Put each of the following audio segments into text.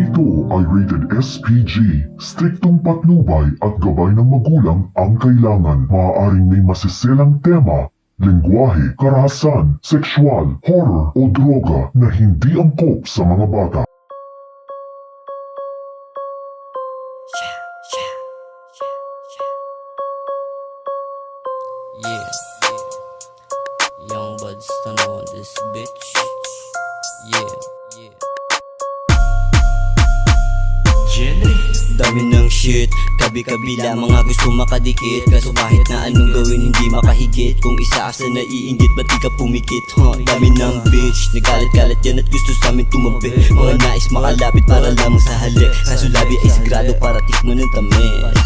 Ito ay rated SPG. Striktong patnubay at gabay ng magulang ang kailangan. Maaaring may masiselang tema, lengguwahe, karahasan, sexual, horror o droga na hindi angkop sa mga bata. Yeah, Young buds turn on this bitch. Yeah. Dami ng shit, kabi-kabila, mga gusto makadikit. Kaso kahit na anong gawin hindi makahigit. Kung isa ka sa naiinggit, ba't di ka pumikit? Dami ng bitch, nagalit-galit yan at gusto sa amin tumabi. Mga nais makalapit para lamang sa halik. Kaso labi ay sagrado para tikman ng tamis.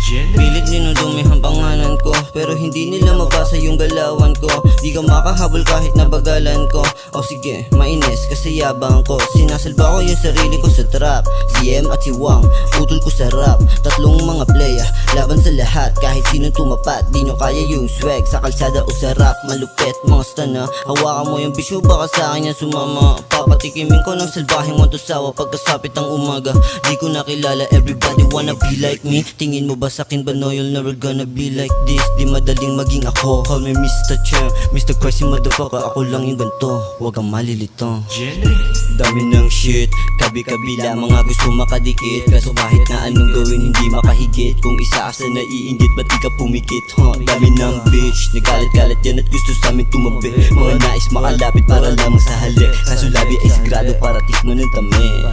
Pilit dinudumi ang pangalan ko, pero hindi nila mabasa yung galawan ko. Di ka makahabol kahit nabagalan ko. O sige, mainis kasi yabang ko. Sinasalba ko yung sarili ko sa trap. Si M at si Wang, utol ko sa rap. Tatlong mga playa, laban sa lahat. Kahit sino tumapat, di nyo kaya yung swag. Sa kalsada o sa rap, malupit mga stana. Hawakan mo yung bisyo, baka sa akin yan sumama. Papatikimin ko ng salbaheng wantosawa. Pagkasapit ng umaga, di ko nakilala. Everybody wanna be like me. Tingin mo ba sa'kin ba no, you'll never gonna be like this. Di madaling maging ako. Call me Mr. Champ, Mr. Crazy motherfucker. Ako lang yung ganito, huwag kang malilito. Dami ng shit, kabi-kabila, mga gusto makadikit. Kaso kahit na anong gawin hindi makahigit. Kung isa ka sa naiinggit, ba't di ka pumikit? Dami ng bitch, nagalit-galit yan at gusto sa amin tumabi. Mga nais makalapit para lamang sa halik. Kaso labi ay sagrado para tikman ng tamis.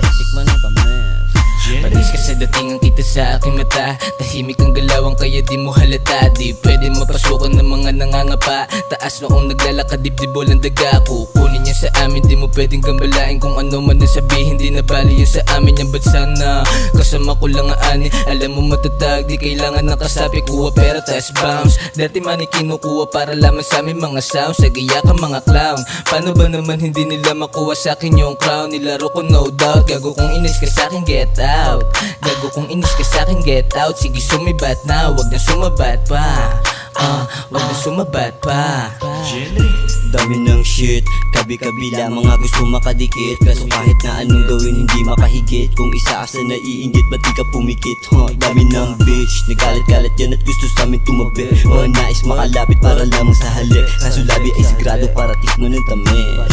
Panis ka sa dating ang kita sa aking mata. Tahimik ang galawan kaya di mo halata. Di pwede mapasukan ng mga nangangapa. Taas noong naglalakad dibdib walang daga. Kukunin niya sa amin, di mo pwedeng gambalain. Kung ano man na sabihin, di na bali yun sa amin. Yung ba't sana kasama ko lang ang ani. Alam mo matatag, di kailangan ng kasapi. Kuha pera tas bounce. Dati man kinukuha para lamang sa amin mga sounds. Sagaya ka mga clown. Paano ba naman hindi nila makuha sa akin yung crown? Nilaro ko no doubt. Gago kung inis ka sa akin, get out. Gago kung inis ka sa'kin, get out. Sige sumibat na, wag na sumabat pa. Wag na sumabat pa. Dami ng shit, kabi-kabila, mga gusto makadikit. Kaso kahit na anong gawin hindi makahigit. Kung isa ka sa naiinggit, ba't di ka pumikit? Dami ng bitch, nagalit-galit yan at gusto sa amin tumabi. Mga nais makalapit para lamang sa halik. Kaso labi ay sagrado para tikman ng tamis.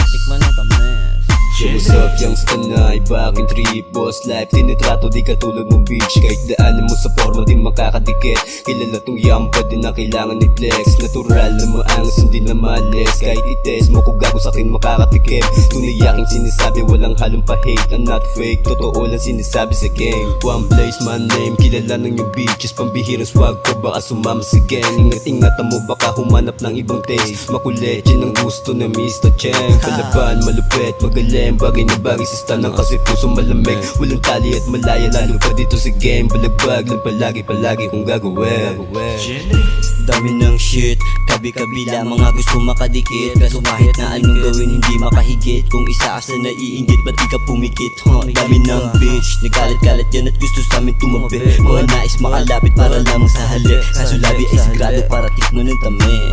So what's up, youngster na iba aking trip, boss life. Tinitrato di katulad mong bitch. Kahit daanan mo sa forma di makakadikit. Kilala tong yamba din na kailangan i-flex. Natural na maangas hindi na malis. Kahit i-test mo kung gago sa'kin makakatikim. Tunay aking sinasabi walang halong pa-hate. I'm not fake, totoo lang sinasabi sa gang. One place, my name, kilala ng yung bitches. Pambihirang swag ko baka sumama sa gang. Ingat-ingatan mo baka humanap ng ibang taste. Makulit, yun ang gusto na Mr. Chang. Kalaban, malupit, magaling. Bagay na bagay sa stanang kasi puso malamig. Walang tali at malaya lalo pa dito sa game. Balagbag lang palagi kung gagawin. Dami ng shit, kabi-kabila, mga gusto makadikit. Kaso kahit na anong gawin hindi makahigit. Kung isa ka sa naiinggit, ba't di ka pumikit? Dami ng bitch, nagalit-galit yan at gusto sa amin tumabi. Mga nais makalapit para lamang sa halik. Kaso labi ay sagrado para tikman ng tamis.